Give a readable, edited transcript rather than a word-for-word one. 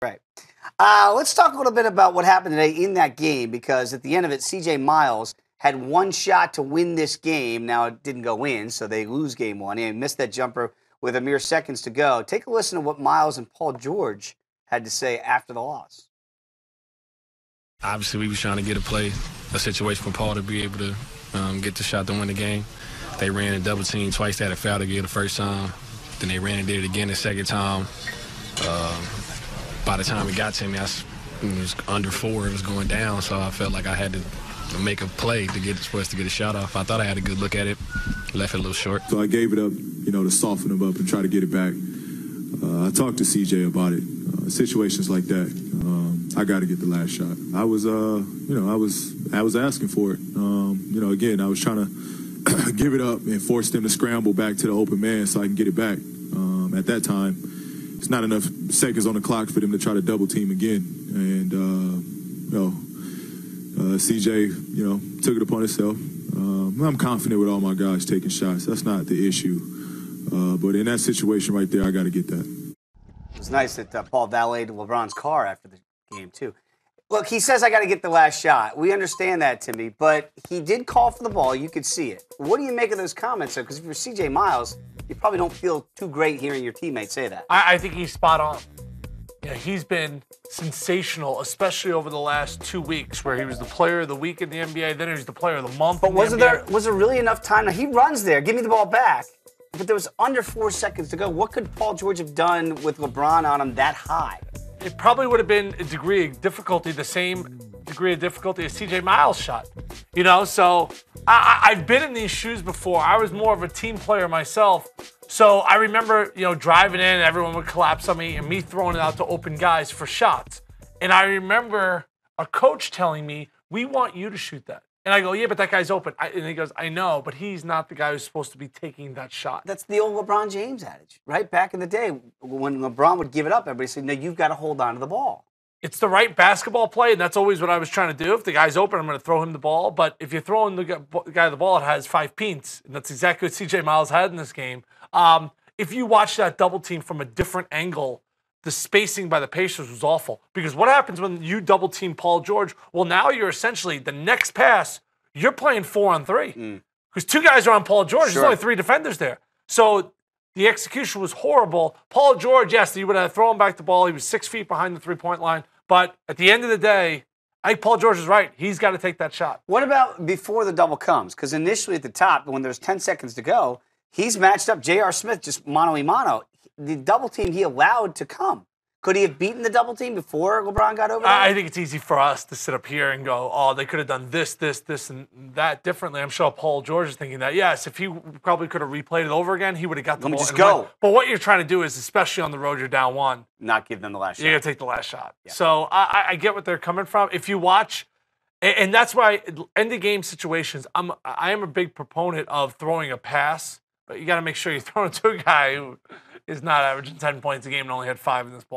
Right. Let's talk a little bit about what happened today in that game, because at the end of it, C.J. Miles had one shot to win this game. Now, it didn't go in, so they lose game one. He missed that jumper with a mere seconds to go. Take a listen to what Miles and Paul George had to say after the loss. Obviously, we was trying to get a situation for Paul to be able to get the shot to win the game. They ran a double team twice. They had a foul to get the first time. Then they ran and did it again the second time. By the time it got to me, it was under 4. It was going down, so I felt like I had to make a play for us to get a shot off. I thought I had a good look at it, left it a little short. So I gave it up, to soften him up and try to get it back. I talked to CJ about it. Situations like that, I got to get the last shot. I was asking for it. Again, I was trying to give it up and force them to scramble back to the open man so I can get it back. At that time, it's not enough seconds on the clock for them to try to double team again. And, CJ, took it upon himself. I'm confident with all my guys taking shots. That's not the issue. But in that situation right there, I got to get that. It was nice that Paul valeted LeBron's car after the game, too. Look, he says, I got to get the last shot. We understand that, Timmy, but he did call for the ball. You could see it. What do you make of those comments, though? Because if you're C.J. Miles, you probably don't feel too great hearing your teammates say that. I think he's spot on. Yeah, he's been sensational, especially over the last 2 weeks, where he was the player of the week in the NBA, then he was the player of the month in the NBA. Was there really enough time? Now, he runs there. Give me the ball back. But there was under 4 seconds to go. What could Paul George have done with LeBron on him that high? It probably would have been a degree of difficulty, the same degree of difficulty as C.J. Miles' shot. So I've been in these shoes before. I was more of a team player myself. So I remember, driving in, everyone would collapse on me and me throwing it out to open guys for shots. And I remember a coach telling me, we want you to shoot that. And I go, yeah, but that guy's open. And he goes, I know, but he's not the guy who's supposed to be taking that shot. That's the old LeBron James adage, right? Back in the day, when LeBron would give it up, everybody said, no, you've got to hold on to the ball. It's the right basketball play, and that's always what I was trying to do. If the guy's open, I'm going to throw him the ball. But if you're throwing the guy the ball, it has 5 points. And that's exactly what C.J. Miles had in this game. If you watch that double team from a different angle, the spacing by the Pacers was awful. Because what happens when you double team Paul George? Well, now you're essentially, the next pass, you're playing 4-on-3. Because 2 guys are on Paul George. Sure. There's only 3 defenders there. So the execution was horrible. Paul George, yes, he would have thrown back the ball. He was 6 feet behind the three-point line. But at the end of the day, I think Paul George is right. He's got to take that shot. What about before the double comes? Because initially at the top, when there's 10 seconds to go, he's matched up J.R. Smith just mano-a-mano. The double team he allowed to come. Could he have beaten the double team before LeBron got over there? I think it's easy for us to sit up here and go, oh, they could have done this, and that differently. I'm sure Paul George is thinking that. Yes, if he probably could have replayed it over again, he would have got the ball. Just go. But what you're trying to do is, especially on the road, you're down 1. Not give them the last shot. You're going to take the last shot. Yeah. So I get what they're coming from. If you watch, and that's why end-of-game situations, I am a big proponent of throwing a pass, but you got to make sure you're throwing it to a guy who is not averaging 10 points a game and only had 5 in this ball.